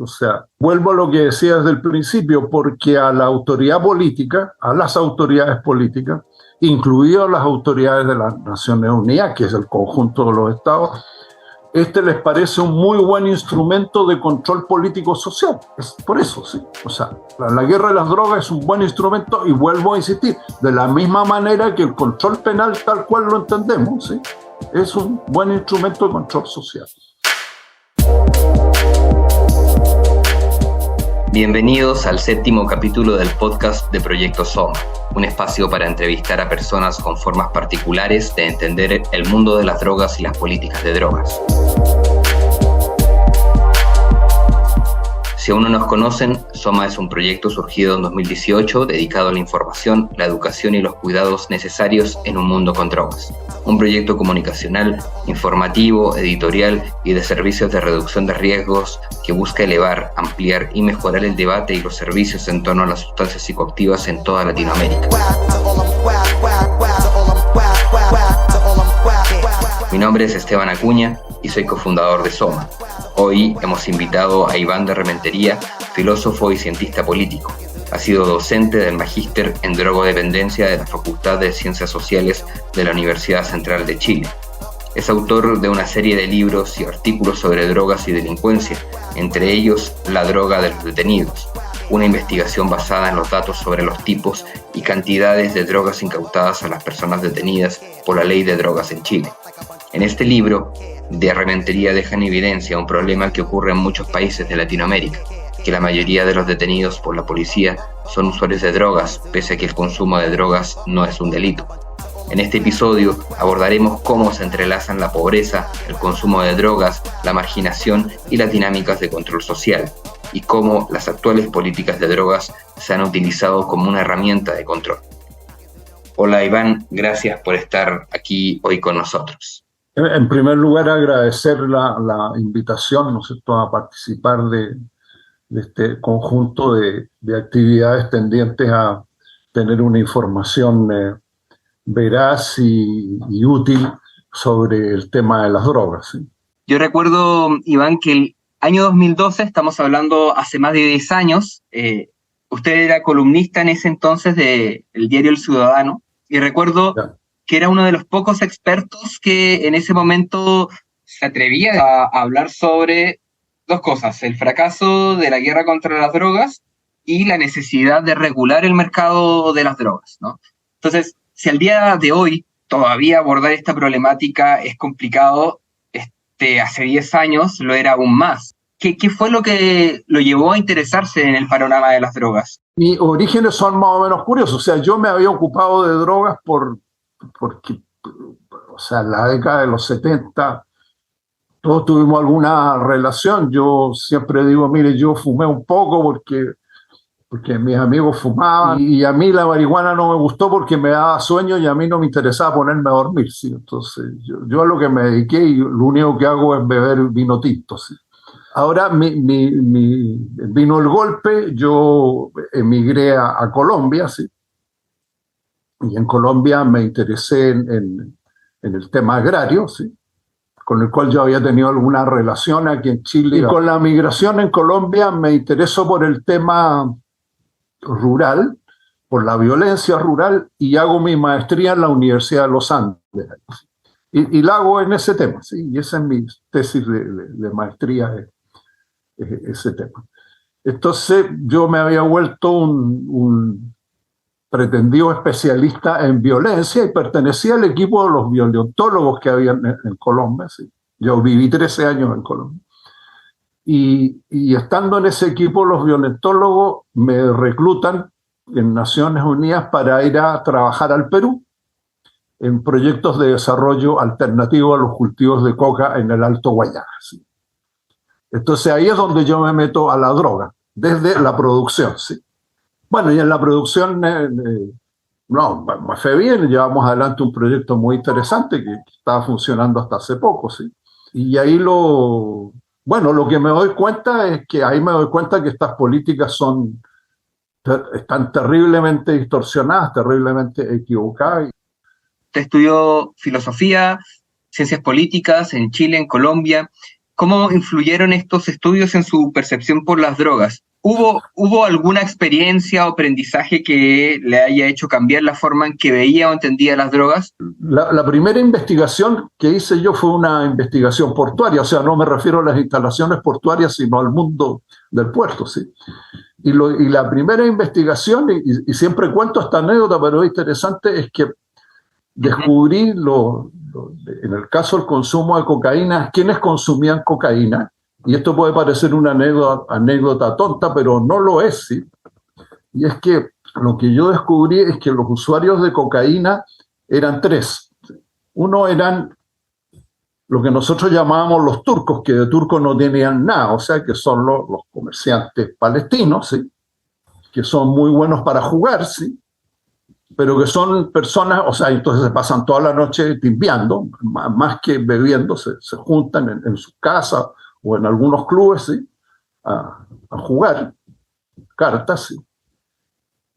O sea, vuelvo a lo que decía desde el principio, porque a la autoridad política, a las autoridades políticas, incluidas las autoridades de las Naciones Unidas, que es el conjunto de los estados, les parece un muy buen instrumento de control político-social. Es por eso, sí. O sea, la guerra de las drogas es un buen instrumento, y vuelvo a insistir, de la misma manera que el control penal tal cual lo entendemos, ¿sí? Es un buen instrumento de control social. Bienvenidos al 7º capítulo del podcast de Proyecto Soma, un espacio para entrevistar a personas con formas particulares de entender el mundo de las drogas y las políticas de drogas. Si aún no nos conocen, Soma es un proyecto surgido en 2018 dedicado a la información, la educación y los cuidados necesarios en un mundo con drogas. Un proyecto comunicacional, informativo, editorial y de servicios de reducción de riesgos que busca elevar, ampliar y mejorar el debate y los servicios en torno a las sustancias psicoactivas en toda Latinoamérica. Mi nombre es Esteban Acuña y soy cofundador de Soma. Hoy hemos invitado a Iván de Rementería, filósofo y cientista político. Ha sido docente del Magíster en Drogodependencia de la Facultad de Ciencias Sociales de la Universidad Central de Chile. Es autor de una serie de libros y artículos sobre drogas y delincuencia, entre ellos La droga de los detenidos, una investigación basada en los datos sobre los tipos y cantidades de drogas incautadas a las personas detenidas por la Ley de Drogas en Chile. En este libro, de Rementería deja en evidencia un problema que ocurre en muchos países de Latinoamérica, que la mayoría de los detenidos por la policía son usuarios de drogas, pese a que el consumo de drogas no es un delito. En este episodio abordaremos cómo se entrelazan la pobreza, el consumo de drogas, la marginación y las dinámicas de control social, y cómo las actuales políticas de drogas se han utilizado como una herramienta de control. Hola Iván, gracias por estar aquí hoy con nosotros. En primer lugar, agradecer la invitación, ¿no es cierto?, a participar de este conjunto de actividades tendientes a tener una información veraz y útil sobre el tema de las drogas, ¿sí? Yo recuerdo, Iván, que el año 2012, estamos hablando hace más de 10 años, usted era columnista en ese entonces del diario El Ciudadano, y recuerdo que era uno de los pocos expertos que en ese momento se atrevía a hablar sobre dos cosas: el fracaso de la guerra contra las drogas y la necesidad de regular el mercado de las drogas, ¿no? Entonces, si al día de hoy todavía abordar esta problemática es complicado, hace 10 años lo era aún más. ¿Qué fue lo que lo llevó a interesarse en el panorama de las drogas? Mis orígenes son más o menos curiosos. O sea, yo me había ocupado de drogas porque, o sea, en la década de los 70 todos tuvimos alguna relación. Yo siempre digo, mire, yo fumé un poco porque mis amigos fumaban, y a mí la marihuana no me gustó porque me daba sueño y a mí no me interesaba ponerme a dormir, ¿sí? Entonces yo a lo que me dediqué, y lo único que hago es beber vino tinto, ¿sí? Ahora vino el golpe, yo emigré a Colombia, ¿sí? Y en Colombia me interesé en el tema agrario, ¿sí?, con el cual yo había tenido alguna relación aquí en Chile. Y con la migración en Colombia me interesó por el tema rural, por la violencia rural, y hago mi maestría en la Universidad de los Andes. Y la hago en ese tema, ¿sí? Y esa es mi tesis de maestría, ese tema. Entonces yo me había vuelto un pretendido especialista en violencia y pertenecía al equipo de los violentólogos que había en Colombia, ¿sí? Yo viví 13 años en Colombia. Y estando en ese equipo, los violentólogos me reclutan en Naciones Unidas para ir a trabajar al Perú en proyectos de desarrollo alternativo a los cultivos de coca en el Alto Guayana, ¿sí? Entonces ahí es donde yo me meto a la droga, desde la producción, ¿sí? Bueno, y en la producción, no, me fue bien, llevamos adelante un proyecto muy interesante que estaba funcionando hasta hace poco, ¿sí? Y ahí lo que me doy cuenta es que estas políticas están terriblemente distorsionadas, terriblemente equivocadas. Usted estudió filosofía, ciencias políticas en Chile, en Colombia, ¿Cómo influyeron estos estudios en su percepción por las drogas? ¿Hubo alguna experiencia o aprendizaje que le haya hecho cambiar la forma en que veía o entendía las drogas? La primera investigación que hice yo fue una investigación portuaria, o sea, no me refiero a las instalaciones portuarias, sino al mundo del puerto, ¿sí? Y la primera investigación, y siempre cuento esta anécdota, pero es interesante, es que descubrí, en el caso del consumo de cocaína, quienes consumían cocaína, y esto puede parecer una anécdota tonta, pero no lo es, ¿sí? Y es que lo que yo descubrí es que los usuarios de cocaína eran tres. Uno eran lo que nosotros llamábamos los turcos, que de turcos no tenían nada, o sea, que son los comerciantes palestinos, ¿sí? Que son muy buenos para jugar, ¿sí? Pero que son personas, o sea, entonces se pasan toda la noche timbiando, más que bebiendo, se juntan en sus casas o en algunos clubes, ¿sí? A jugar cartas, ¿sí?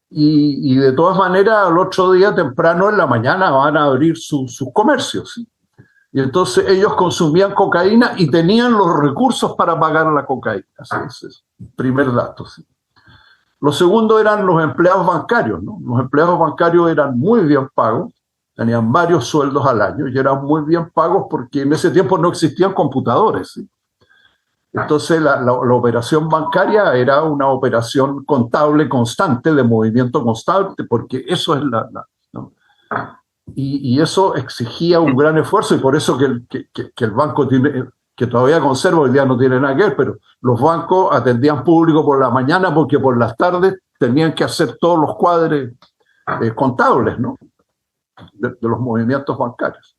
Y de todas maneras, al otro día, temprano en la mañana, van a abrir sus comercios, ¿sí? Y entonces ellos consumían cocaína y tenían los recursos para pagar la cocaína. ¿Sí? Ese es el primer dato, ¿sí? Lo segundo eran los empleados bancarios, ¿no? Los empleados bancarios eran muy bien pagos, tenían varios sueldos al año y eran muy bien pagos porque en ese tiempo no existían computadores, ¿sí? Entonces la operación bancaria era una operación contable constante, de movimiento constante, porque eso es ¿no? Y eso exigía un gran esfuerzo, y por eso que el banco tiene, que todavía conserva, hoy día no tiene nada que ver, pero los bancos atendían público por la mañana porque por las tardes tenían que hacer todos los cuadres contables, ¿no? de los movimientos bancarios.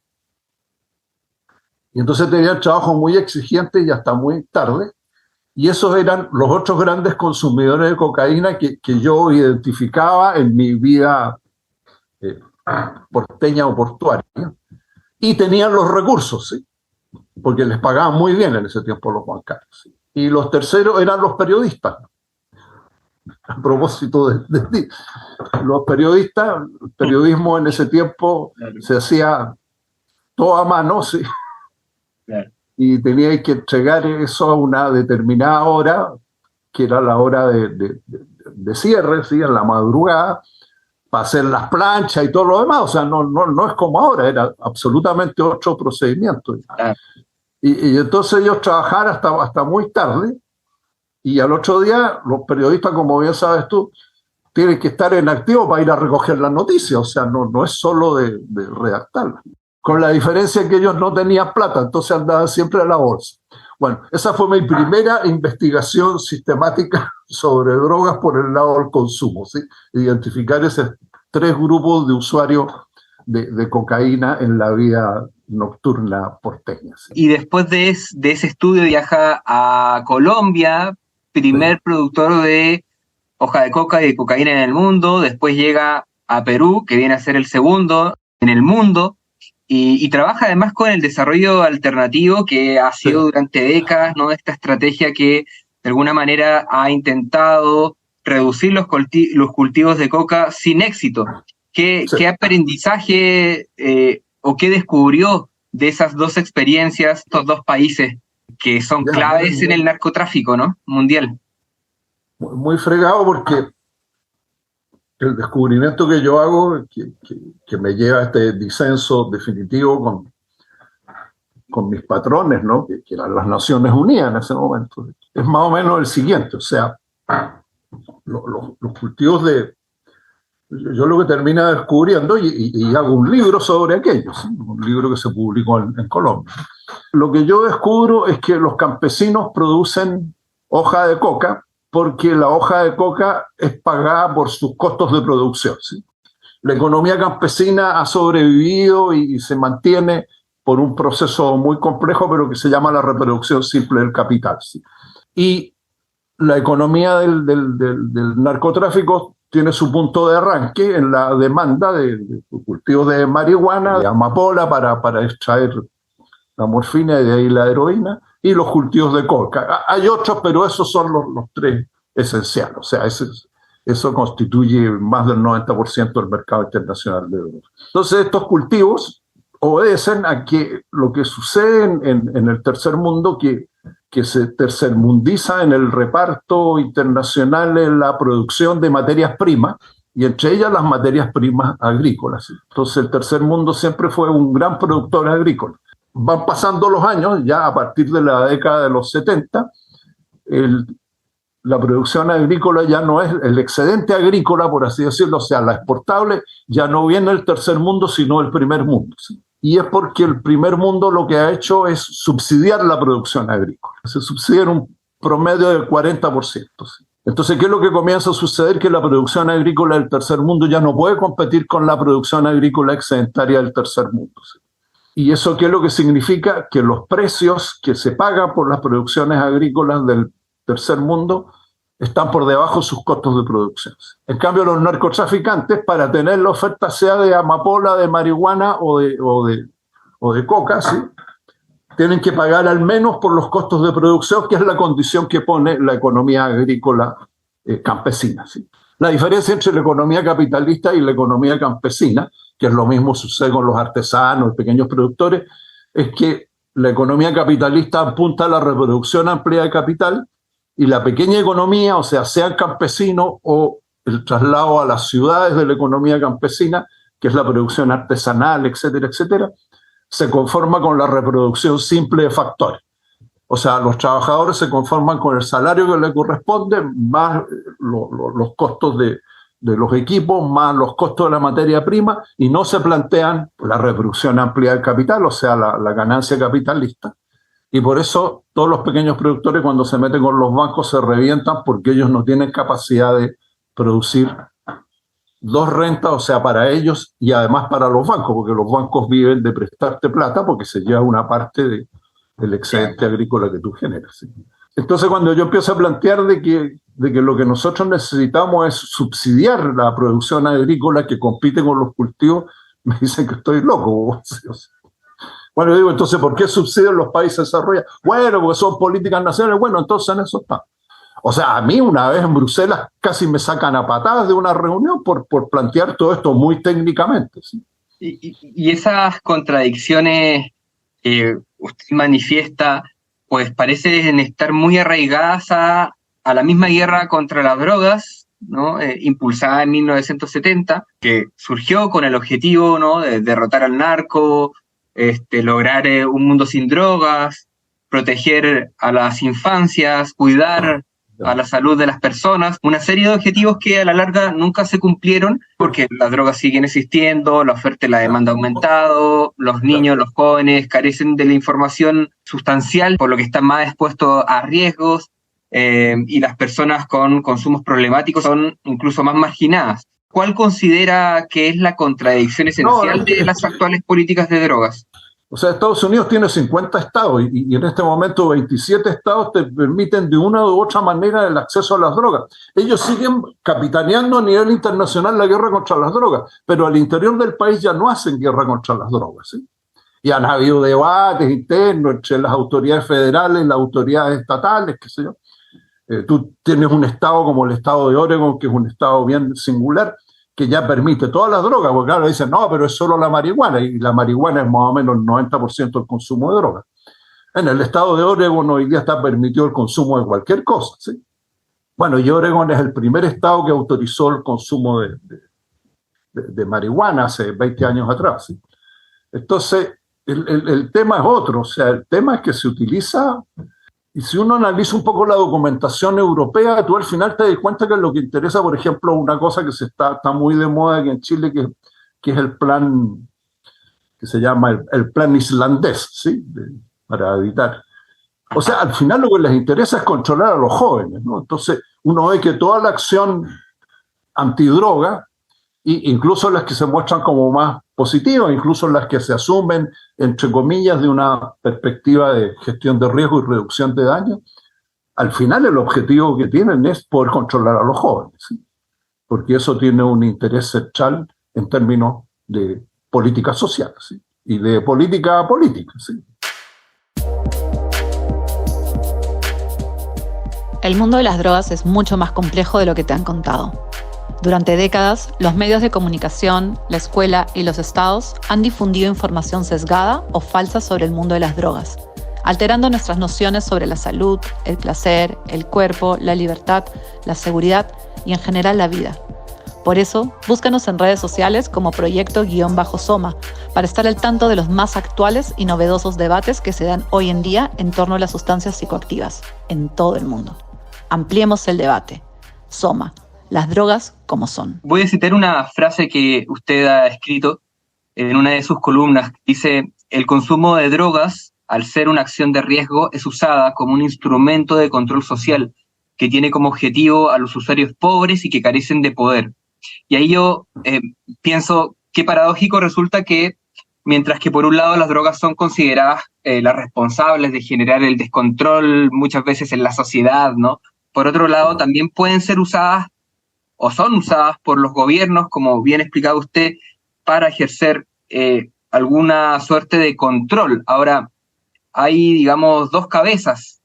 Y entonces tenían trabajo muy exigente y hasta muy tarde, y esos eran los otros grandes consumidores de cocaína que yo identificaba en mi vida porteña o portuaria, y tenían los recursos, ¿sí? Porque les pagaban muy bien en ese tiempo los bancarios, ¿sí? Y los terceros eran los periodistas. A propósito de los periodistas, el periodismo en ese tiempo se hacía todo a mano, ¿sí? Y tenía que entregar eso a una determinada hora, que era la hora de cierre, ¿sí? En la madrugada, para hacer las planchas y todo lo demás. O sea, no es como ahora, era absolutamente otro procedimiento. Y entonces ellos trabajaban hasta muy tarde, y al otro día los periodistas, como bien sabes tú, tienen que estar en activo para ir a recoger las noticias. O sea, no es solo de redactarlas. Con la diferencia que ellos no tenían plata, entonces andaban siempre a la bolsa. Bueno, esa fue mi primera investigación sistemática sobre drogas por el lado del consumo, ¿sí? Identificar esos tres grupos de usuarios de cocaína en la vida nocturna porteña, ¿sí? Y después de ese estudio viaja a Colombia, primer productor de hoja de coca y de cocaína en el mundo. Después llega a Perú, que viene a ser el segundo en el mundo. Y trabaja además con el desarrollo alternativo, que ha sido durante décadas, ¿no? Esta estrategia que de alguna manera ha intentado reducir los cultivos de coca sin éxito. ¿Qué aprendizaje o qué descubrió de esas dos experiencias, estos dos países que son claves en el narcotráfico, ¿no? Mundial? Muy fregado, porque el descubrimiento que yo hago, que me lleva a este disenso definitivo con mis patrones, ¿no? que eran las Naciones Unidas en ese momento, es más o menos el siguiente. O sea, los cultivos yo lo que termino descubriendo, y hago un libro sobre aquello, ¿sí? Un libro que se publicó en Colombia. Lo que yo descubro es que los campesinos producen hoja de coca porque la hoja de coca es pagada por sus costos de producción, ¿sí? La economía campesina ha sobrevivido y se mantiene por un proceso muy complejo, pero que se llama la reproducción simple del capital, ¿sí? Y la economía del narcotráfico tiene su punto de arranque en la demanda de cultivos de marihuana, de amapola para extraer la morfina y de ahí la heroína, y los cultivos de coca. Hay otros, pero esos son los tres esenciales. O sea, eso constituye más del 90% del mercado internacional de drogas. Entonces, estos cultivos obedecen a que lo que sucede en el tercer mundo, que que se tercermundiza en el reparto internacional en la producción de materias primas, y entre ellas las materias primas agrícolas. Entonces el tercer mundo siempre fue un gran productor agrícola. Van pasando los años, ya a partir de la década de los 70, la producción agrícola ya no es el excedente agrícola, por así decirlo, o sea, la exportable, ya no viene del tercer mundo, sino del primer mundo, ¿sí? Y es porque el primer mundo lo que ha hecho es subsidiar la producción agrícola. Se subsidia en un promedio del 40%, ¿sí? Entonces, ¿qué es lo que comienza a suceder? Que la producción agrícola del tercer mundo ya no puede competir con la producción agrícola excedentaria del tercer mundo, ¿sí? ¿Y eso qué es lo que significa? Que los precios que se pagan por las producciones agrícolas del tercer mundo están por debajo de sus costos de producción. En cambio, los narcotraficantes, para tener la oferta sea de amapola, de marihuana o de coca, ¿sí?, tienen que pagar al menos por los costos de producción, que es la condición que pone la economía agrícola campesina, ¿sí? La diferencia entre la economía capitalista y la economía campesina, que es lo mismo sucede con los artesanos, los pequeños productores, es que la economía capitalista apunta a la reproducción amplia de capital, y la pequeña economía, o sea el campesino o el traslado a las ciudades de la economía campesina, que es la producción artesanal, etcétera, etcétera, se conforma con la reproducción simple de factores. O sea, los trabajadores se conforman con el salario que les corresponde, más los costos de los equipos, más los costos de la materia prima, y no se plantean la reproducción amplia del capital, o sea, la ganancia capitalista. Y por eso todos los pequeños productores, cuando se meten con los bancos, se revientan, porque ellos no tienen capacidad de producir dos rentas, o sea, para ellos y además para los bancos, porque los bancos viven de prestarte plata porque se lleva una parte del excedente agrícola que tú generas, ¿sí? Entonces, cuando yo empiezo a plantear de que lo que nosotros necesitamos es subsidiar la producción agrícola que compite con los cultivos, me dicen que estoy loco. Bueno, yo digo, entonces, ¿por qué subsidian los países desarrollados? Bueno, porque son políticas nacionales. Bueno, entonces en eso está. O sea, a mí una vez en Bruselas casi me sacan a patadas de una reunión por plantear todo esto muy técnicamente, ¿sí? Y esas contradicciones que usted manifiesta, pues parecen estar muy arraigadas a la misma guerra contra las drogas, ¿no? Impulsada en 1970, que surgió con el objetivo, ¿no?, de derrotar al narco, lograr un mundo sin drogas, proteger a las infancias, cuidar a la salud de las personas, una serie de objetivos que a la larga nunca se cumplieron porque las drogas siguen existiendo, la oferta y la demanda ha aumentado, los niños, los jóvenes carecen de la información sustancial, por lo que están más expuestos a riesgos, y las personas con consumos problemáticos son incluso más marginadas. ¿Cuál considera que es la contradicción esencial de las actuales políticas de drogas? O sea, Estados Unidos tiene 50 estados y en este momento 27 estados te permiten de una u otra manera el acceso a las drogas. Ellos siguen capitaneando a nivel internacional la guerra contra las drogas, pero al interior del país ya no hacen guerra contra las drogas, ¿sí? Y han habido debates internos entre las autoridades federales y las autoridades estatales, qué sé yo. Tú tienes un estado como el estado de Oregon, que es un estado bien singular, que ya permite todas las drogas, porque claro, dicen, no, pero es solo la marihuana, y la marihuana es más o menos el 90% del consumo de drogas. En el estado de Oregon hoy día está permitido el consumo de cualquier cosa, ¿sí? Bueno, y Oregon es el primer estado que autorizó el consumo de marihuana hace 20 años atrás, ¿sí? Entonces, el tema es otro, o sea, el tema es que se utiliza. Y si uno analiza un poco la documentación europea, tú al final te das cuenta que lo que interesa, por ejemplo, una cosa que está muy de moda aquí en Chile, que es el plan, que se llama el plan islandés, ¿sí? Para evitar. O sea, al final lo que les interesa es controlar a los jóvenes, ¿no? Entonces, uno ve que toda la acción antidroga, incluso las que se muestran como más positivas, incluso las que se asumen, entre comillas, de una perspectiva de gestión de riesgo y reducción de daño, al final el objetivo que tienen es poder controlar a los jóvenes, ¿sí? Porque eso tiene un interés central en términos de política social, ¿sí? Y de política política, ¿sí? El mundo de las drogas es mucho más complejo de lo que te han contado. Durante décadas, los medios de comunicación, la escuela y los estados han difundido información sesgada o falsa sobre el mundo de las drogas, alterando nuestras nociones sobre la salud, el placer, el cuerpo, la libertad, la seguridad y en general la vida. Por eso, búscanos en redes sociales como Proyecto_Soma para estar al tanto de los más actuales y novedosos debates que se dan hoy en día en torno a las sustancias psicoactivas en todo el mundo. Ampliemos el debate. Soma, las drogas como son. Voy a citar una frase que usted ha escrito en una de sus columnas. Dice: el consumo de drogas, al ser una acción de riesgo, es usada como un instrumento de control social que tiene como objetivo a los usuarios pobres y que carecen de poder. Y ahí yo pienso qué paradójico resulta que, mientras que por un lado las drogas son consideradas las responsables de generar el descontrol muchas veces en la sociedad, ¿no? Por otro lado también pueden ser usadas o son usadas por los gobiernos, como bien explicaba usted, para ejercer alguna suerte de control. Ahora, hay, digamos, dos cabezas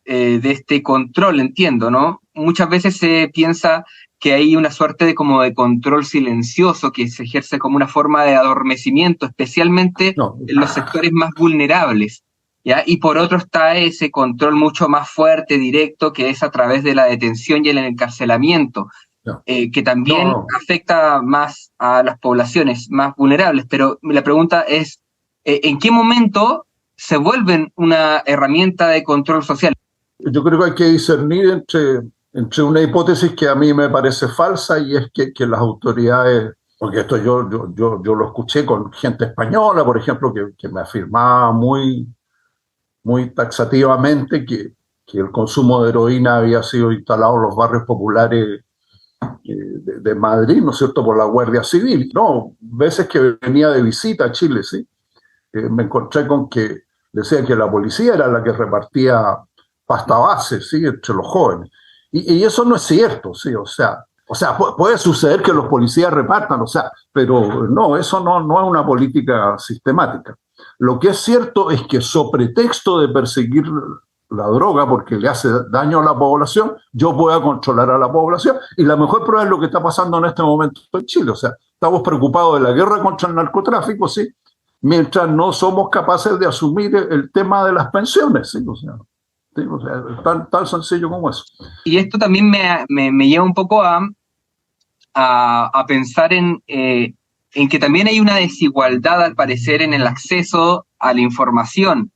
de este control, entiendo, ¿no? Muchas veces se piensa que hay una suerte de como de control silencioso que se ejerce como una forma de adormecimiento, especialmente en los sectores más vulnerables, ¿ya? Y por otro está ese control mucho más fuerte, directo, que es a través de la detención y el encarcelamiento, que también afecta más a las poblaciones más vulnerables. Pero la pregunta es, ¿en qué momento se vuelven una herramienta de control social? Yo creo que hay que discernir entre una hipótesis que a mí me parece falsa, y es que las autoridades, porque esto yo lo escuché con gente española, por ejemplo, que me afirmaba muy taxativamente que el consumo de heroína había sido instalado en los barrios populares de Madrid, ¿no es cierto?, por la Guardia Civil. No, veces que venía de visita a Chile, sí, me encontré con que decía que la policía era la que repartía pasta base, sí, entre los jóvenes. Y eso no es cierto, sí, o sea, puede suceder que los policías repartan, o sea, pero no, eso no es una política sistemática. Lo que es cierto es que, sobre pretexto de perseguir la droga porque le hace daño a la población, yo pueda controlar a la población, y la mejor prueba es lo que está pasando en este momento en Chile. O sea, estamos preocupados de la guerra contra el narcotráfico, sí, mientras no somos capaces de asumir el tema de las pensiones, sí, o sea, tan sencillo como eso. Y esto también me lleva un poco a pensar en que también hay una desigualdad, al parecer, en el acceso a la información,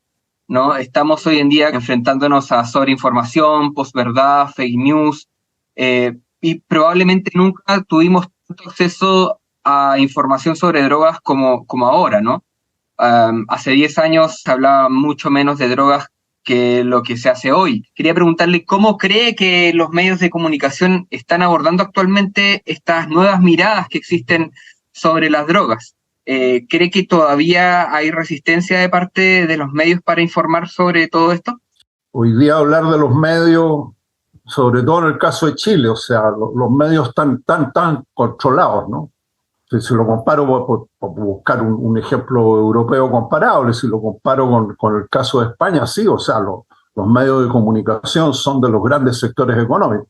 ¿no? Estamos hoy en día enfrentándonos a sobreinformación, posverdad, fake news, y probablemente nunca tuvimos tanto acceso a información sobre drogas como ahora, ¿no? Hace 10 años se hablaba mucho menos de drogas que lo que se hace hoy. Quería preguntarle cómo cree que los medios de comunicación están abordando actualmente estas nuevas miradas que existen sobre las drogas. ¿Cree que todavía hay resistencia de parte de los medios para informar sobre todo esto? Hoy día hablar de los medios, sobre todo en el caso de Chile, o sea, los medios están tan controlados, ¿no? Si lo comparo, por buscar un ejemplo europeo comparable, si lo comparo con el caso de España, sí, o sea, los medios de comunicación son de los grandes sectores económicos.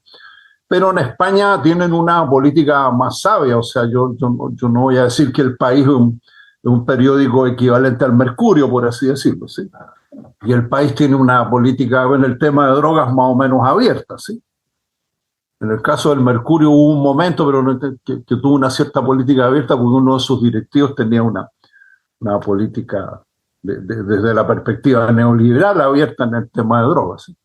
Pero en España tienen una política más sabia, o sea, yo no voy a decir que El País es un periódico equivalente al Mercurio, por así decirlo, ¿sí? Y El País tiene una política en el tema de drogas más o menos abierta, ¿sí? En el caso del Mercurio hubo un momento, pero que tuvo una cierta política abierta, porque uno de sus directivos tenía una política desde la perspectiva neoliberal abierta en el tema de drogas, ¿sí?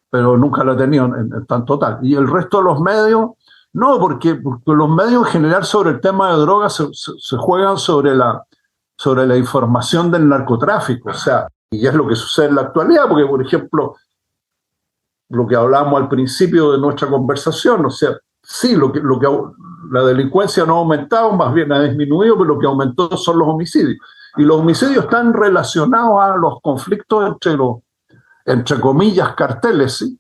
Pero nunca la ha tenido en tan total. Y el resto de los medios, no, porque los medios en general sobre el tema de drogas se juegan sobre la información del narcotráfico, o sea, y es lo que sucede en la actualidad, porque, por ejemplo, lo que hablábamos al principio de nuestra conversación, o sea, sí, la delincuencia no ha aumentado, más bien ha disminuido, pero lo que aumentó son los homicidios. Y los homicidios están relacionados a los conflictos entre comillas, carteles, ¿sí?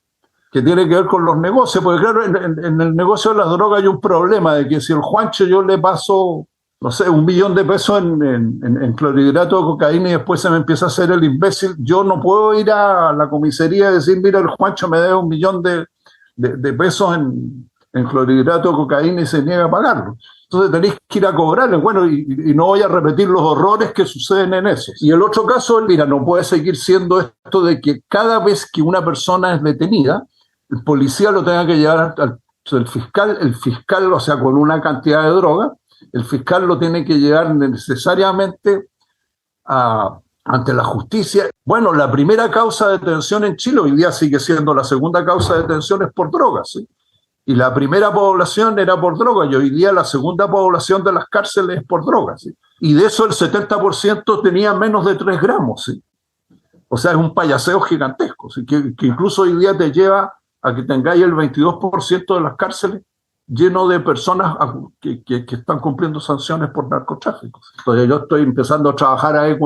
Que tiene que ver con los negocios, porque claro, en el negocio de las drogas hay un problema de que si el Juancho yo le paso, no sé, $1 millón en clorhidrato de cocaína y después se me empieza a hacer el imbécil, yo no puedo ir a la comisaría y decir, mira, el Juancho me debe $1 millón de pesos en clorhidrato de cocaína y se niega a pagarlo. Entonces tenéis que ir a cobrarle. Bueno, y no voy a repetir los horrores que suceden en eso. Y el otro caso, mira, no puede seguir siendo esto de que cada vez que una persona es detenida, el policía lo tenga que llevar el fiscal, o sea, con una cantidad de droga, el fiscal lo tiene que llevar necesariamente ante la justicia. Bueno, la primera causa de detención en Chile hoy día sigue siendo la segunda causa de detención es por drogas, ¿sí? Y la primera población era por drogas y hoy día la segunda población de las cárceles es por drogas, ¿sí? Y de eso el 70% tenía menos de 3 gramos, ¿sí? O sea, es un payaseo gigantesco, ¿sí? Que incluso hoy día te lleva a que tengáis el 22% de las cárceles lleno de personas que están cumpliendo sanciones por narcotráfico. Entonces yo estoy empezando a trabajar ahí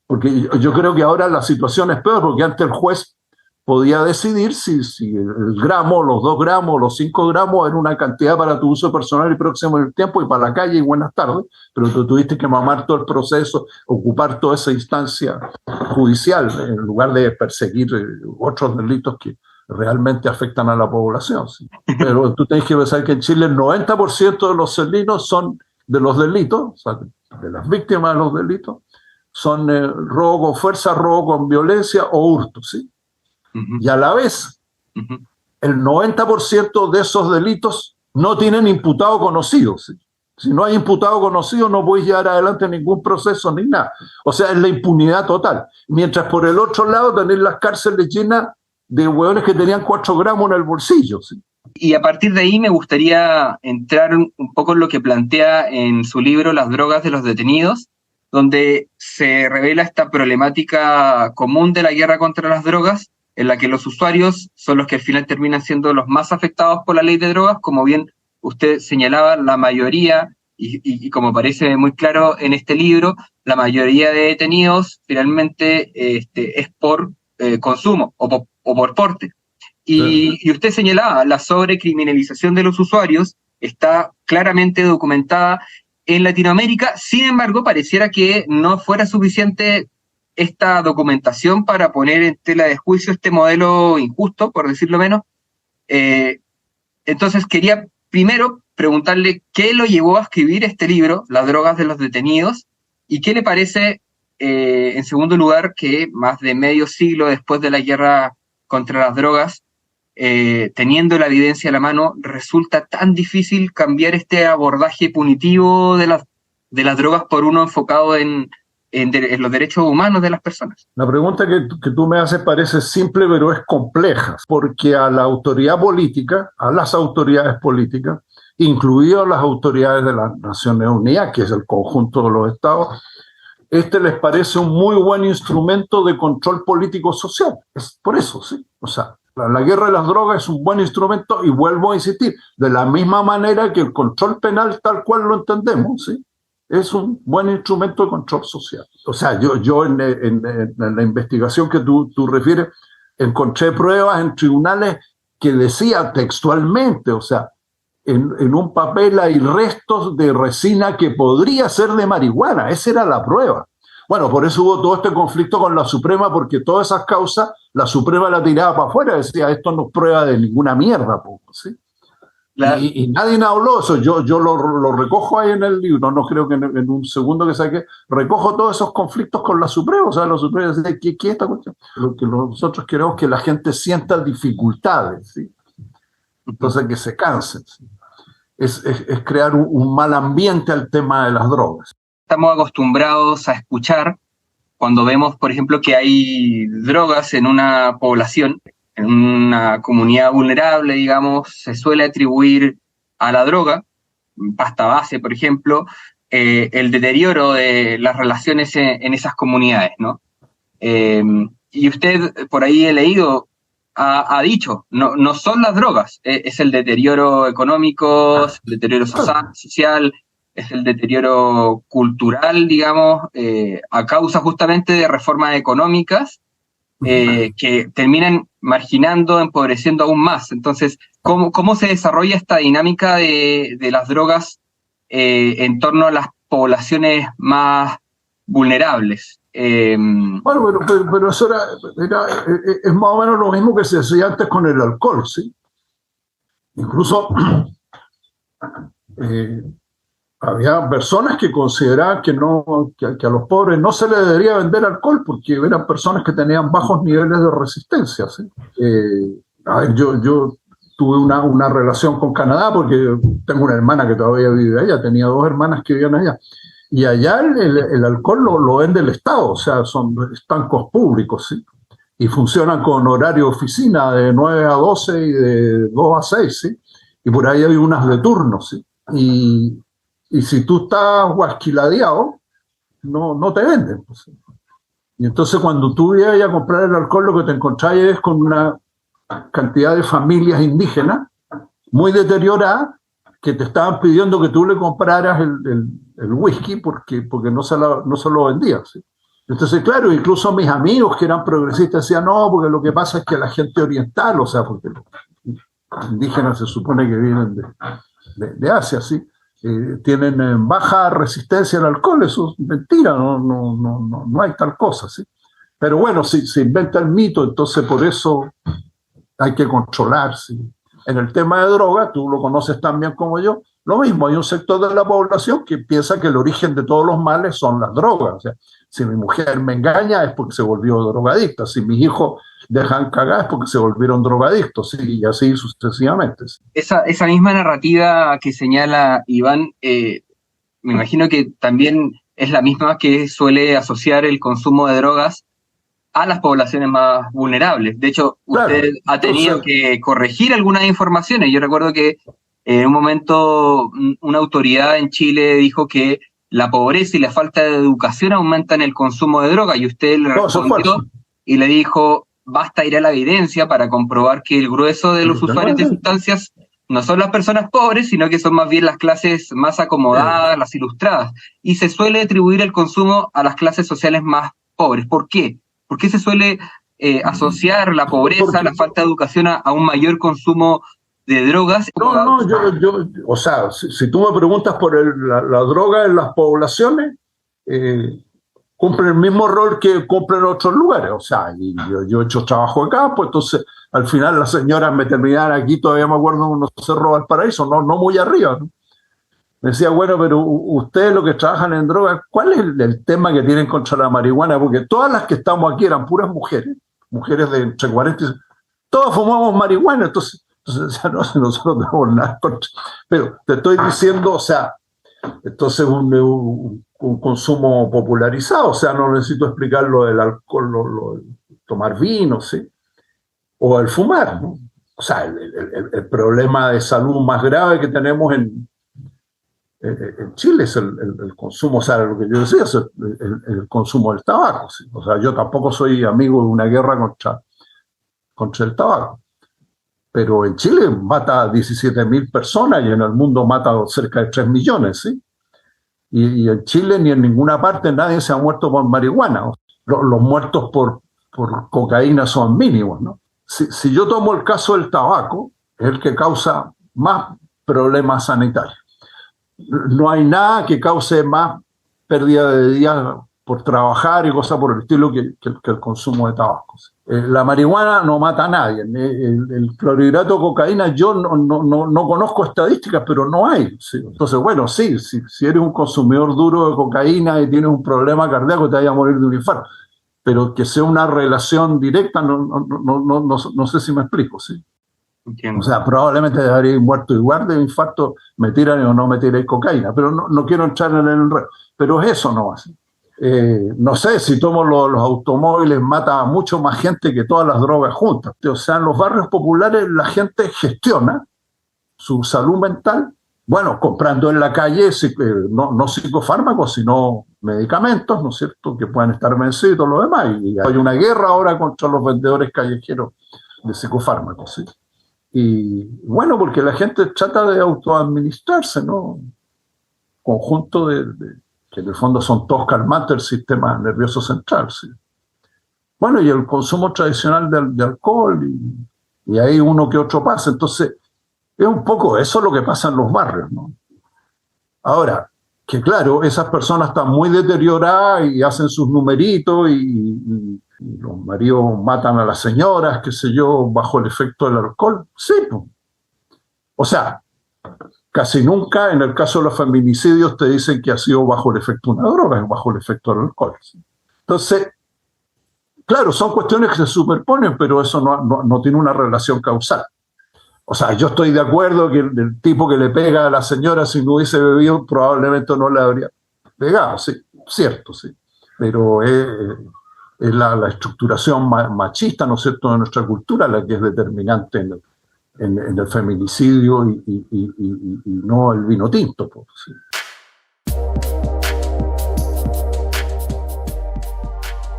porque yo creo que ahora la situación es peor, porque antes el juez podía decidir si el gramo, los 2 gramos, los 5 gramos era una cantidad para tu uso personal y próximo en el tiempo y para la calle y buenas tardes, pero tú tuviste que mamar todo el proceso, ocupar toda esa instancia judicial en lugar de perseguir otros delitos que realmente afectan a la población, ¿sí? Pero tú tienes que pensar que en Chile el 90% de los celinos son de los delitos, o sea, de las víctimas de los delitos, son robo con fuerza, robo con violencia o hurto, ¿sí? Y a la vez, el 90% de esos delitos no tienen imputado conocido, ¿sí? Si no hay imputado conocido, no puedes llevar adelante ningún proceso ni nada. O sea, es la impunidad total. Mientras por el otro lado tenés las cárceles llenas de hueones que tenían 4 gramos en el bolsillo, ¿sí? Y a partir de ahí me gustaría entrar un poco en lo que plantea en su libro Las drogas de los detenidos, donde se revela esta problemática común de la guerra contra las drogas, en la que los usuarios son los que al final terminan siendo los más afectados por la ley de drogas, como bien usted señalaba, la mayoría, y como parece muy claro en este libro, la mayoría de detenidos finalmente es por consumo o por porte. Y usted señalaba, la sobrecriminalización de los usuarios está claramente documentada en Latinoamérica. Sin embargo, pareciera que no fuera suficiente esta documentación para poner en tela de juicio este modelo injusto, por decirlo menos. Entonces quería primero preguntarle qué lo llevó a escribir este libro, Las drogas de los detenidos, y qué le parece, en segundo lugar, que más de medio siglo después de la guerra contra las drogas, teniendo la evidencia a la mano, resulta tan difícil cambiar este abordaje punitivo de las drogas por uno enfocado en los derechos humanos de las personas. La pregunta que tú me haces parece simple, pero es compleja, porque a la autoridad política, a las autoridades políticas, incluidas las autoridades de las Naciones Unidas, que es el conjunto de los estados, les parece un muy buen instrumento de control político-social. Es por eso, sí. O sea, la guerra de las drogas es un buen instrumento, y vuelvo a insistir, de la misma manera que el control penal tal cual lo entendemos, ¿sí? Es un buen instrumento de control social. O sea, yo en la investigación que tú refieres, encontré pruebas en tribunales que decía textualmente, o sea, en un papel hay restos de resina que podría ser de marihuana. Esa era la prueba. Bueno, por eso hubo todo este conflicto con la Suprema, porque todas esas causas, la Suprema la tiraba para afuera, decía, esto no es prueba de ninguna mierda, ¿sí? Y nadie habló eso. Yo lo recojo ahí en el libro, no creo que en un segundo que saque, recojo todos esos conflictos con la Suprema. O sea, la Suprema dice, ¿qué es esta cuestión? Lo que nosotros queremos es que la gente sienta dificultades, ¿sí? Entonces que se cansen, ¿sí? Es crear un mal ambiente al tema de las drogas. Estamos acostumbrados a escuchar cuando vemos, por ejemplo, que hay drogas en una población, en una comunidad vulnerable, digamos, se suele atribuir a la droga, pasta base, por ejemplo, el deterioro de las relaciones en esas comunidades, ¿no? Y usted, por ahí he leído, ha dicho, no son las drogas, es el deterioro económico, es el deterioro social, es el deterioro cultural, digamos, a causa justamente de reformas económicas que terminan marginando, empobreciendo aún más. Entonces, ¿cómo se desarrolla esta dinámica de las drogas en torno a las poblaciones más vulnerables? Bueno, pero eso es más o menos lo mismo que se hacía antes con el alcohol, ¿sí? Incluso había personas que consideraban que a los pobres no se les debería vender alcohol porque eran personas que tenían bajos niveles de resistencia, ¿sí? A ver, yo tuve una relación con Canadá porque tengo una hermana que todavía vive allá, tenía 2 hermanas que vivían allá. Y allá el alcohol lo vende el Estado, o sea, son estancos públicos, ¿sí? Y funcionan con horario de oficina de 9 a 12 y de 2 a 6, ¿sí? Y por ahí hay unas de turno, ¿sí? Y si tú estás guasquiladeado, no te venden, pues. Y entonces cuando tú ibas a comprar el alcohol, lo que te encontrás es con una cantidad de familias indígenas muy deterioradas que te estaban pidiendo que tú le compraras el whisky porque no se lo vendían, ¿sí? Entonces, claro, incluso mis amigos que eran progresistas decían, no, porque lo que pasa es que la gente oriental, o sea, porque los indígenas se supone que vienen de Asia, ¿sí? Tienen baja resistencia al alcohol, eso es mentira, no hay tal cosa, ¿sí? Pero bueno, si se inventa el mito, entonces por eso hay que controlar, ¿sí? En el tema de droga, tú lo conoces tan bien como yo, lo mismo, hay un sector de la población que piensa que el origen de todos los males son las drogas. O sea, si mi mujer me engaña es porque se volvió drogadicta, si mis hijos dejan cagar es porque se volvieron drogadictos, ¿sí? Y así sucesivamente. Esa misma narrativa que señala Iván, me imagino que también es la misma que suele asociar el consumo de drogas a las poblaciones más vulnerables. De hecho, usted ha tenido que corregir algunas informaciones. Yo recuerdo que en un momento una autoridad en Chile dijo que la pobreza y la falta de educación aumentan el consumo de droga, y usted le respondió y le dijo, basta ir a la evidencia para comprobar que el grueso de los usuarios de sustancias no son las personas pobres, sino que son más bien las clases más acomodadas, las ilustradas. Y se suele atribuir el consumo a las clases sociales más pobres. ¿Por qué? ¿Por qué se suele asociar la pobreza, la falta de educación a un mayor consumo de drogas? O sea, si tú me preguntas por la droga en las poblaciones, cumple el mismo rol que cumple en otros lugares. O sea, yo he hecho trabajo de campo, entonces al final las señoras me terminaban aquí, todavía me acuerdo, en unos cerros Valparaíso, no muy arriba, ¿no? Me decía, bueno, pero ustedes los que trabajan en drogas, ¿cuál es el tema que tienen contra la marihuana? Porque todas las que estamos aquí eran puras mujeres de entre 40 y... Todos fumamos marihuana, entonces ya nosotros no tenemos nada contra. Pero te estoy diciendo, o sea, entonces un consumo popularizado, o sea, no necesito explicar lo del alcohol, lo de tomar vino, ¿sí? O el fumar, ¿no? O sea, el problema de salud más grave que tenemos en Chile es el consumo, o sea, lo que yo decía es el consumo del tabaco, ¿sí? O sea, yo tampoco soy amigo de una guerra contra el tabaco, pero en Chile mata a 17.000 personas y en el mundo mata a cerca de 3 millones, ¿sí? Y en Chile ni en ninguna parte nadie se ha muerto por marihuana. Los muertos por cocaína son mínimos, ¿no? Si yo tomo el caso del tabaco, es el que causa más problemas sanitarios. No hay nada que cause más pérdida de días por trabajar y cosas por el estilo que el consumo de tabaco. La marihuana no mata a nadie. El clorhidrato de cocaína, yo no conozco estadísticas, pero no hay. ¿Sí? Entonces, bueno, sí, si eres un consumidor duro de cocaína y tienes un problema cardíaco, te vayas a morir de un infarto. Pero que sea una relación directa, no sé si me explico, ¿sí? Entiendo. O sea, probablemente habría muerto igual de infarto, me tiran o no me tiran cocaína, pero no quiero entrar en el enredo. Pero eso no hace. No sé, si tomo los automóviles, mata a mucho más gente que todas las drogas juntas. O sea, en los barrios populares la gente gestiona su salud mental, bueno, comprando en la calle no psicofármacos, sino medicamentos, ¿no es cierto?, que pueden estar vencidos y todo lo demás. Y hay una guerra ahora contra los vendedores callejeros de psicofármacos, ¿sí? Y bueno, porque la gente trata de autoadministrarse, ¿no? Conjunto que en el fondo son todos calmantes del sistema nervioso central, ¿sí? Bueno, y el consumo tradicional de alcohol, y ahí uno que otro pasa. Entonces, es un poco eso lo que pasa en los barrios, ¿no? Ahora, que claro, esas personas están muy deterioradas y hacen sus numeritos y los maridos matan a las señoras, qué sé yo, bajo el efecto del alcohol. Sí, pues. O sea, casi nunca en el caso de los feminicidios te dicen que ha sido bajo el efecto de una droga, bajo el efecto del alcohol. ¿Sí? Entonces, claro, son cuestiones que se superponen, pero eso no tiene una relación causal. O sea, yo estoy de acuerdo que el tipo que le pega a la señora, si no hubiese bebido, probablemente no le habría pegado, sí, cierto, sí. Pero es la estructuración machista, ¿no es cierto?, de nuestra cultura la que es determinante en el feminicidio y no el vino tinto, pues, sí.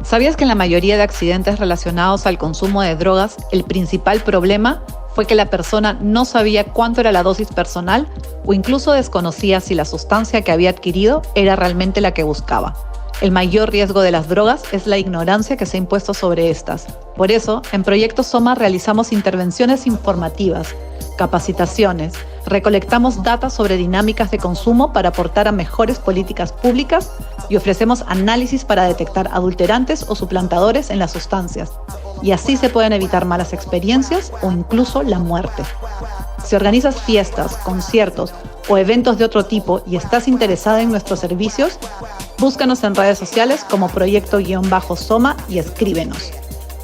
¿Sabías que en la mayoría de accidentes relacionados al consumo de drogas, el principal problema fue que la persona no sabía cuánto era la dosis personal o incluso desconocía si la sustancia que había adquirido era realmente la que buscaba? El mayor riesgo de las drogas es la ignorancia que se ha impuesto sobre estas. Por eso, en Proyecto Soma realizamos intervenciones informativas, capacitaciones, recolectamos datos sobre dinámicas de consumo para aportar a mejores políticas públicas y ofrecemos análisis para detectar adulterantes o suplantadores en las sustancias. Y así se pueden evitar malas experiencias o incluso la muerte. Si organizas fiestas, conciertos o eventos de otro tipo y estás interesada en nuestros servicios, búscanos en redes sociales como Proyecto-Soma y escríbenos.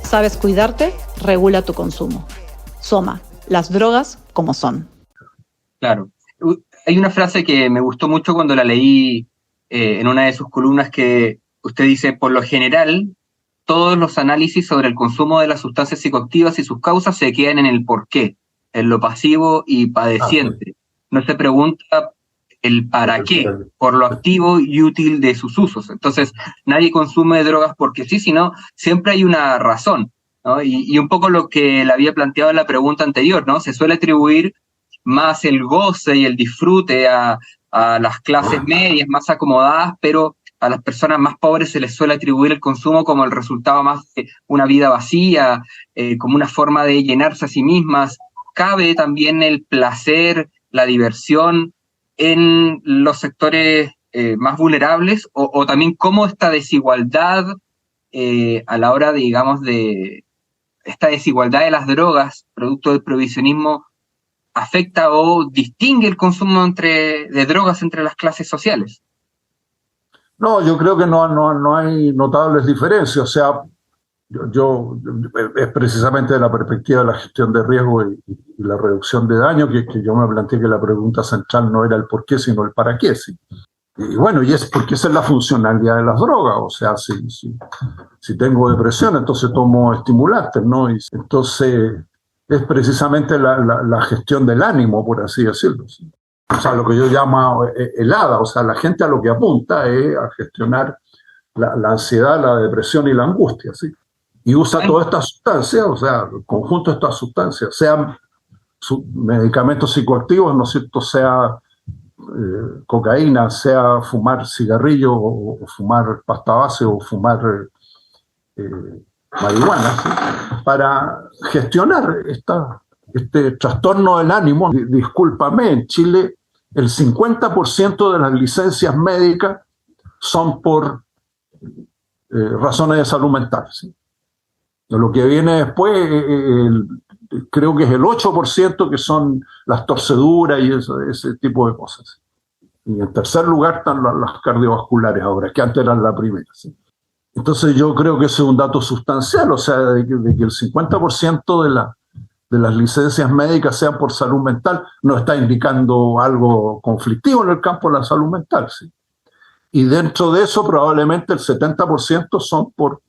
¿Sabes cuidarte? Regula tu consumo. Soma, las drogas como son. Claro. Hay una frase que me gustó mucho cuando la leí en una de sus columnas que usted dice, por lo general, todos los análisis sobre el consumo de las sustancias psicoactivas y sus causas se quedan en el porqué, en lo pasivo y padeciente. No se pregunta el para qué, por lo activo y útil de sus usos. Entonces, nadie consume drogas porque sí, sino siempre hay una razón, ¿no? Y un poco lo que le había planteado en la pregunta anterior, ¿no? Se suele atribuir más el goce y el disfrute a las clases medias más acomodadas, pero a las personas más pobres se les suele atribuir el consumo como el resultado más de una vida vacía, como una forma de llenarse a sí mismas. Cabe también el placer, la diversión en los sectores más vulnerables, o también cómo esta desigualdad a la hora, digamos, de esta desigualdad de las drogas, producto del prohibicionismo, afecta o distingue el consumo de drogas entre las clases sociales. No, yo creo que no hay notables diferencias. O sea, es precisamente de la perspectiva de la gestión de riesgo y la reducción de daño que yo me planteé que la pregunta central no era el por qué, sino el para qué. ¿Sí? Y bueno, y es porque esa es la funcionalidad de las drogas. O sea, si tengo depresión, entonces tomo estimulantes, ¿no? Y entonces es precisamente la gestión del ánimo, por así decirlo. ¿Sí? O sea, lo que yo llamo el hada. O sea, la gente a lo que apunta es a gestionar la ansiedad, la depresión y la angustia, ¿sí? Y usa todas estas sustancias, o sea, el conjunto de estas sustancias, sean medicamentos psicoactivos, ¿no es cierto?, sea cocaína, sea fumar cigarrillo o fumar pasta base o fumar marihuana, ¿sí? Para gestionar este trastorno del ánimo. Discúlpame, en Chile el 50% de las licencias médicas son por razones de salud mental, ¿sí? Lo que viene después, creo que es el 8% que son las torceduras y ese tipo de cosas. Y en tercer lugar están las cardiovasculares ahora, que antes eran la primera, ¿sí? Entonces yo creo que ese es un dato sustancial, o sea, de que el 50% de las licencias médicas sean por salud mental, no está indicando algo conflictivo en el campo de la salud mental, ¿sí? Y dentro de eso probablemente el 70% son por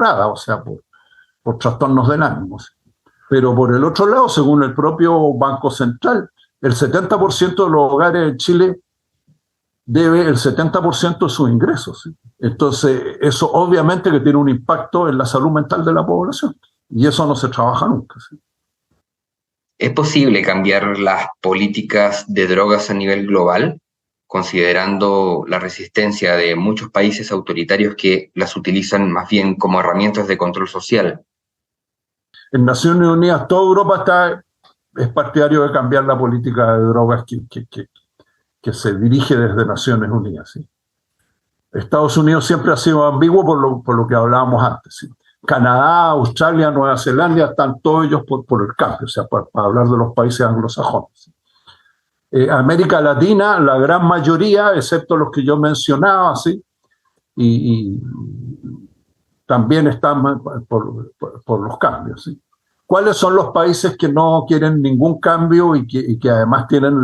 ADA, o sea, por trastornos del ánimo. Pero por el otro lado, según el propio Banco Central, el 70% de los hogares en Chile debe el 70% de sus ingresos, ¿sí? Entonces, eso obviamente que tiene un impacto en la salud mental de la población. Y eso no se trabaja nunca, ¿sí? ¿Es posible cambiar las políticas de drogas a nivel global, considerando la resistencia de muchos países autoritarios que las utilizan más bien como herramientas de control social? En Naciones Unidas, toda Europa es partidario de cambiar la política de drogas que se dirige desde Naciones Unidas, ¿sí? Estados Unidos siempre ha sido ambiguo por lo que hablábamos antes, ¿sí? Canadá, Australia, Nueva Zelanda, están todos ellos por el cambio, o sea, para hablar de los países anglosajones, ¿sí? América Latina, la gran mayoría, excepto los que yo mencionaba, ¿sí? y también están por los cambios, ¿sí? ¿Cuáles son los países que no quieren ningún cambio y que además tienen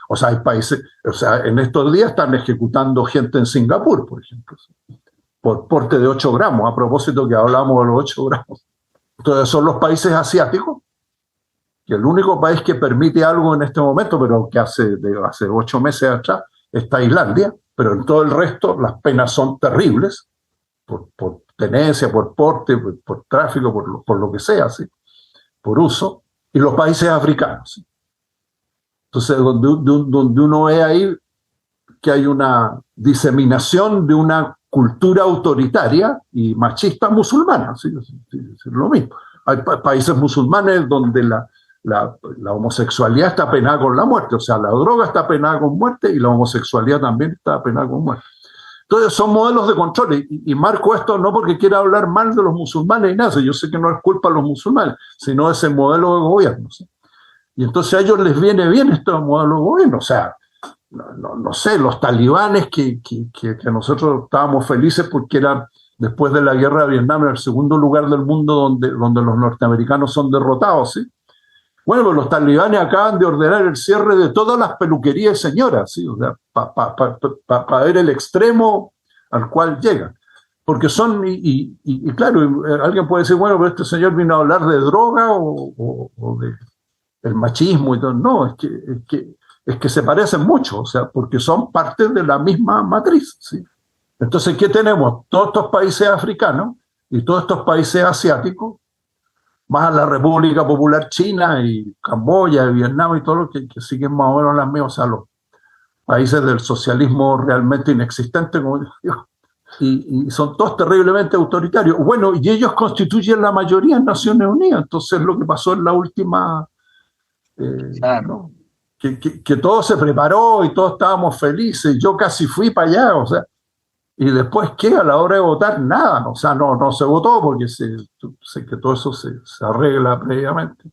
o sea, hay países, o sea, en estos días están ejecutando gente en Singapur, por ejemplo, ¿sí? Por porte de 8 gramos, a propósito que hablamos de los 8 gramos. Entonces son los países asiáticos, que el único país que permite algo en este momento, pero que hace 8 meses atrás, está Tailandia, pero en todo el resto las penas son terribles, por tenencia, por porte, por tráfico, por lo que sea, ¿sí? Por uso, y los países africanos, ¿sí? Entonces, donde uno ve ahí que hay una diseminación de una cultura autoritaria y machista musulmana, ¿sí? Es lo mismo. Hay países musulmanes donde la homosexualidad está penada con la muerte, o sea, la droga está penada con muerte y la homosexualidad también está penada con muerte. Entonces son modelos de control, y marco esto no porque quiera hablar mal de los musulmanes y nada, yo sé que no es culpa de los musulmanes, sino ese modelo de gobierno, ¿sí? Y entonces a ellos les viene bien este modelo de gobierno, o sea, no sé, los talibanes que nosotros estábamos felices porque eran, después de la guerra de Vietnam, el segundo lugar del mundo donde los norteamericanos son derrotados, ¿sí? Bueno, pues los talibanes acaban de ordenar el cierre de todas las peluquerías señoras, ¿sí? O sea, para ver el extremo al cual llegan. Porque son, y claro, alguien puede decir, bueno, pero este señor vino a hablar de droga o de el machismo y todo. No, es que se parecen mucho, o sea, porque son parte de la misma matriz, ¿sí? Entonces, ¿qué tenemos? Todos estos países africanos y todos estos países asiáticos, más la República Popular China y Camboya y Vietnam y todo lo que siguen más o menos las mismas, o sea, los países del socialismo realmente inexistente, como digo, y son todos terriblemente autoritarios. Bueno, y ellos constituyen la mayoría en Naciones Unidas, entonces lo que pasó en la última, claro. ¿no? Que todo se preparó y todos estábamos felices, yo casi fui para allá, o sea, y después, ¿qué? A la hora de votar, nada. O sea, no se votó porque sé que todo eso se arregla previamente.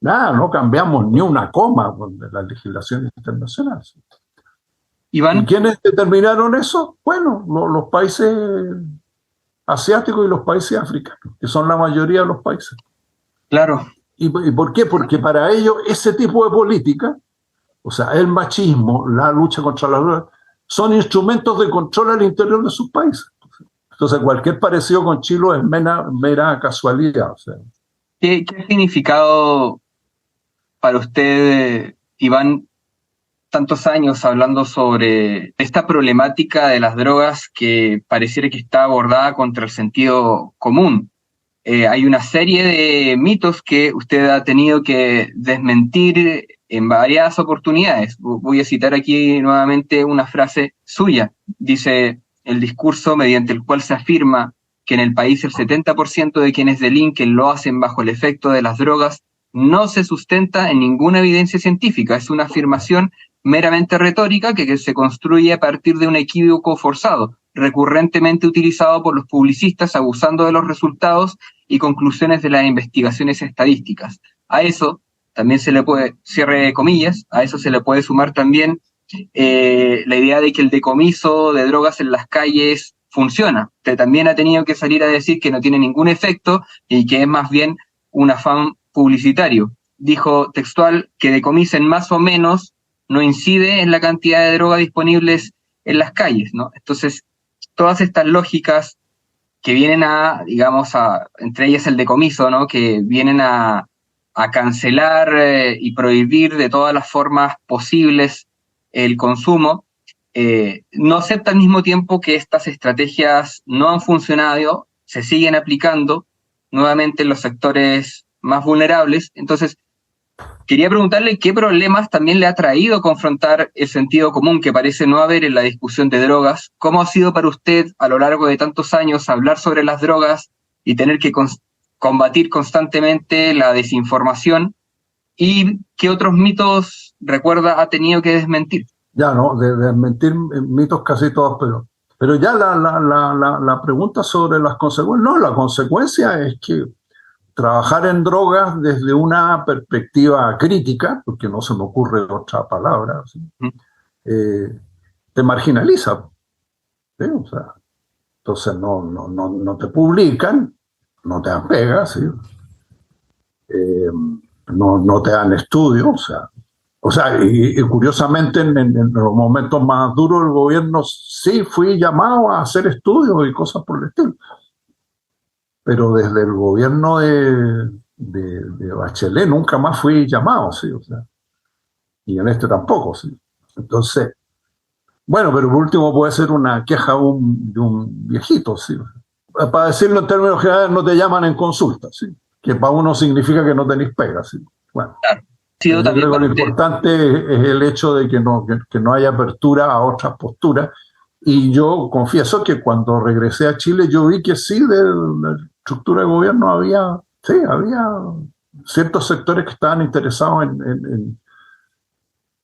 Nada, no cambiamos ni una coma de las legislaciones internacionales. Iván. ¿Y quiénes determinaron eso? Bueno, los países asiáticos y los países africanos, que son la mayoría de los países. Claro. ¿Y por qué? Porque para ellos ese tipo de política, o sea, el machismo, la lucha contra la droga, son instrumentos de control al interior de sus países. Entonces, cualquier parecido con Chile es mera casualidad. O sea. ¿Qué ha significado para usted, Iván, tantos años hablando sobre esta problemática de las drogas que pareciera que está abordada contra el sentido común? Hay una serie de mitos que usted ha tenido que desmentir en varias oportunidades. Voy a citar aquí nuevamente una frase suya. Dice: el discurso mediante el cual se afirma que en el país el 70% de quienes delinquen lo hacen bajo el efecto de las drogas no se sustenta en ninguna evidencia científica. Es una afirmación meramente retórica que se construye a partir de un equívoco forzado, recurrentemente utilizado por los publicistas abusando de los resultados y conclusiones de las investigaciones estadísticas. A eso también se le puede, cierre comillas, a eso se le puede sumar también la idea de que el decomiso de drogas en las calles funciona. Usted también ha tenido que salir a decir que no tiene ningún efecto y que es más bien un afán publicitario. Dijo textual que decomisen más o menos no incide en la cantidad de droga disponibles en las calles, ¿no? Entonces, todas estas lógicas que vienen digamos, entre ellas el decomiso, ¿no? Que vienen a cancelar y prohibir de todas las formas posibles el consumo, no acepta al mismo tiempo que estas estrategias no han funcionado, se siguen aplicando nuevamente en los sectores más vulnerables. Entonces, quería preguntarle qué problemas también le ha traído confrontar el sentido común que parece no haber en la discusión de drogas. ¿Cómo ha sido para usted a lo largo de tantos años hablar sobre las drogas y tener que combatir constantemente la desinformación? ¿Y qué otros mitos, recuerda, ha tenido que desmentir? Ya, no, de desmentir mitos casi todos, pero ya la pregunta sobre las consecuencias, no, la consecuencia es que trabajar en drogas desde una perspectiva crítica, porque no se me ocurre otra palabra, ¿sí? Te marginaliza, ¿sí? O sea, entonces no te publican, no te dan pegas, ¿sí? No te dan estudios, o sea y curiosamente en los momentos más duros del gobierno sí fui llamado a hacer estudios y cosas por el estilo, pero desde el gobierno de Bachelet nunca más fui llamado, ¿sí? O sea, y en este tampoco, ¿sí? Entonces, bueno, pero por último puede ser una queja de un viejito, ¿sí? Para decirlo en términos generales, no te llaman en consulta, ¿sí? Que para uno significa que no tenés pega, ¿sí? Bueno, Claro. yo creo que lo importante es el hecho de que no haya apertura a otras posturas. Y yo confieso que cuando regresé a Chile yo vi que sí, de la estructura de gobierno había ciertos sectores que estaban interesados en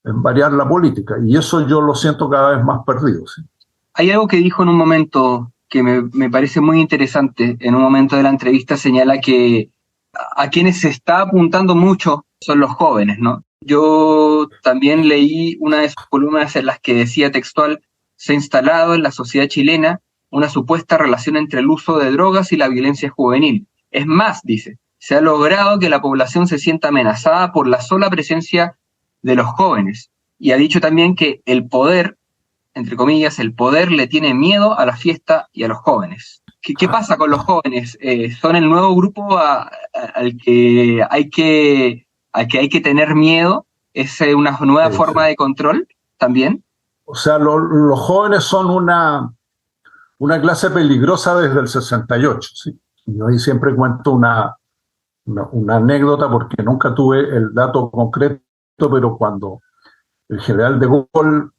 variar la política. Y eso yo lo siento cada vez más perdido, ¿sí? Hay algo que dijo en un momento que me parece muy interesante. En un momento de la entrevista señala que a quienes se está apuntando mucho son los jóvenes, ¿no? Yo también leí una de sus columnas en las que decía textual: se ha instalado en la sociedad chilena una supuesta relación entre el uso de drogas y la violencia juvenil. Es más, dice, se ha logrado que la población se sienta amenazada por la sola presencia de los jóvenes. Y ha dicho también que el poder, entre comillas, el poder le tiene miedo a la fiesta y a los jóvenes. ¿Qué pasa con los jóvenes? ¿Son el nuevo grupo al que hay que tener miedo? ¿Es una nueva forma de control también? O sea, los jóvenes son una clase peligrosa desde el 68, ¿sí? Yo ahí siempre cuento una anécdota porque nunca tuve el dato concreto, pero cuando el general de Gaulle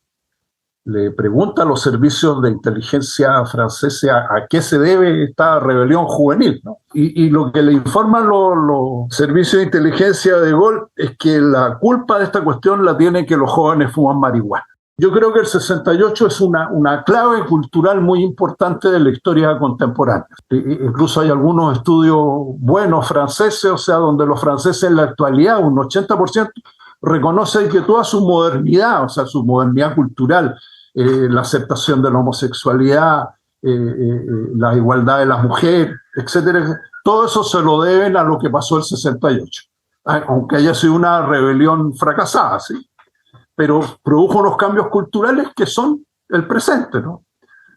le pregunta a los servicios de inteligencia franceses a qué se debe esta rebelión juvenil, ¿no? Y lo que le informan los servicios de inteligencia de Gaulle es que la culpa de esta cuestión la tienen que los jóvenes fuman marihuana. Yo creo que el 68 es una clave cultural muy importante de la historia contemporánea. Incluso hay algunos estudios buenos franceses, o sea, donde los franceses en la actualidad, un 80%, reconocen que toda su modernidad, o sea, su modernidad cultural, la aceptación de la homosexualidad, la igualdad de las mujeres, etcétera, todo eso se lo deben a lo que pasó el 68, aunque haya sido una rebelión fracasada, ¿sí? Pero produjo unos cambios culturales que son el presente, ¿no?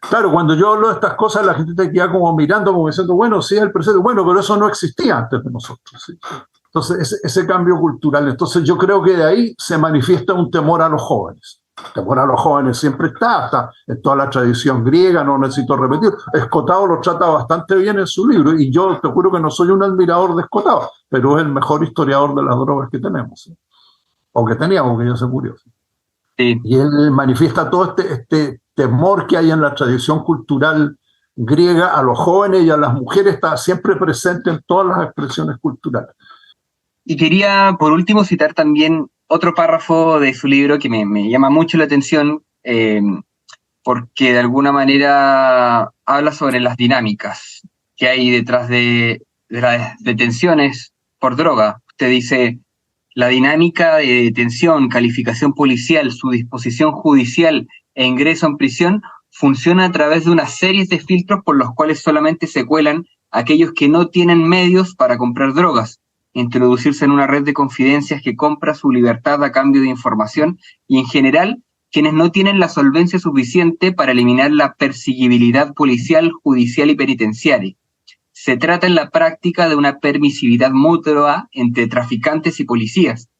Claro, cuando yo hablo de estas cosas, la gente te queda como mirando, como diciendo, bueno, sí es el presente, bueno, pero eso no existía antes de nosotros, ¿sí? Entonces, ese cambio cultural, entonces yo creo que de ahí se manifiesta un temor a los jóvenes. El temor a los jóvenes siempre está en toda la tradición griega, no necesito repetir. Escotado lo trata bastante bien en su libro, y yo te juro que no soy un admirador de Escotado, pero es el mejor historiador de las drogas que tenemos, ¿sí? O que teníamos, que ya se murió. Sí. Y él manifiesta todo este temor que hay en la tradición cultural griega a los jóvenes y a las mujeres, está siempre presente en todas las expresiones culturales. Y quería, por último, citar también otro párrafo de su libro que me llama mucho la atención, porque de alguna manera habla sobre las dinámicas que hay detrás de las detenciones por droga. Usted dice: la dinámica de detención, calificación policial, su disposición judicial e ingreso en prisión funciona a través de una serie de filtros por los cuales solamente se cuelan aquellos que no tienen medios para comprar drogas, introducirse en una red de confidencias que compra su libertad a cambio de información, y en general quienes no tienen la solvencia suficiente para eliminar la perseguibilidad policial, judicial y penitenciaria. Se trata en la práctica de una permisividad mutua entre traficantes y policías.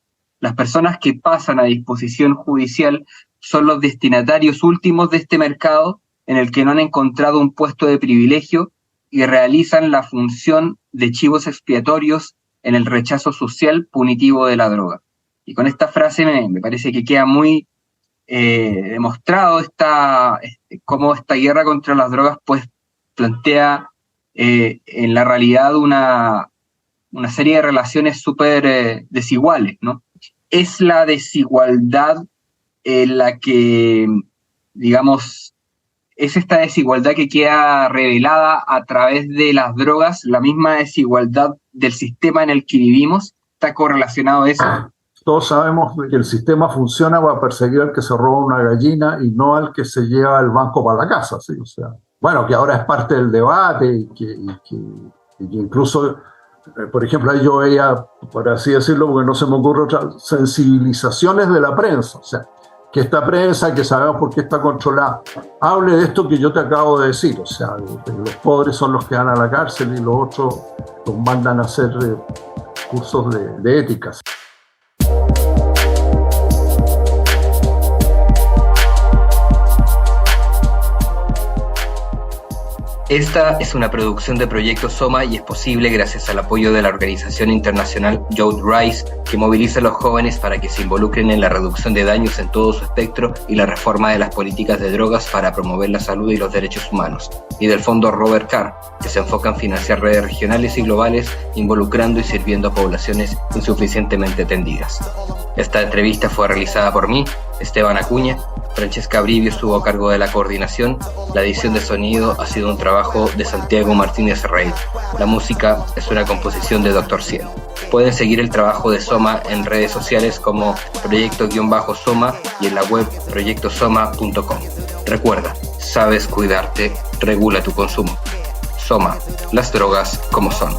Las personas que pasan a disposición judicial son los destinatarios últimos de este mercado en el que no han encontrado un puesto de privilegio y realizan la función de chivos expiatorios en el rechazo social punitivo de la droga. Y con esta frase me parece que queda muy demostrado cómo esta guerra contra las drogas pues plantea en la realidad una serie de relaciones súper desiguales, ¿no? Es la desigualdad la que, digamos, es esta desigualdad que queda revelada a través de las drogas, la misma desigualdad del sistema en el que vivimos. ¿Está correlacionado eso? Todos sabemos que el sistema funciona para perseguir al que se roba una gallina y no al que se lleva el banco para la casa, ¿sí? O sea, bueno, que ahora es parte del debate y que incluso, por ejemplo, ahí yo veía, por así decirlo, porque no se me ocurre otra, sensibilizaciones de la prensa, o sea, que esta prensa, que sabemos por qué está controlada, hable de esto que yo te acabo de decir, o sea, los pobres son los que van a la cárcel y los otros los mandan a hacer cursos de ética. Esta es una producción de Proyecto Soma y es posible gracias al apoyo de la organización internacional Youth Rise, que moviliza a los jóvenes para que se involucren en la reducción de daños en todo su espectro y la reforma de las políticas de drogas para promover la salud y los derechos humanos, y del Fondo Robert Carr, que se enfoca en financiar redes regionales y globales, involucrando y sirviendo a poblaciones insuficientemente atendidas. Esta entrevista fue realizada por mí, Esteban Acuña. Francesca Brivio estuvo a cargo de la coordinación. La edición de sonido ha sido un trabajo de Santiago Martínez Rey. La música es una composición de Dr. Cien. Pueden seguir el trabajo de Soma en redes sociales como Proyecto-Soma y en la web proyectosoma.com. Recuerda, sabes cuidarte, regula tu consumo. Soma, las drogas como son.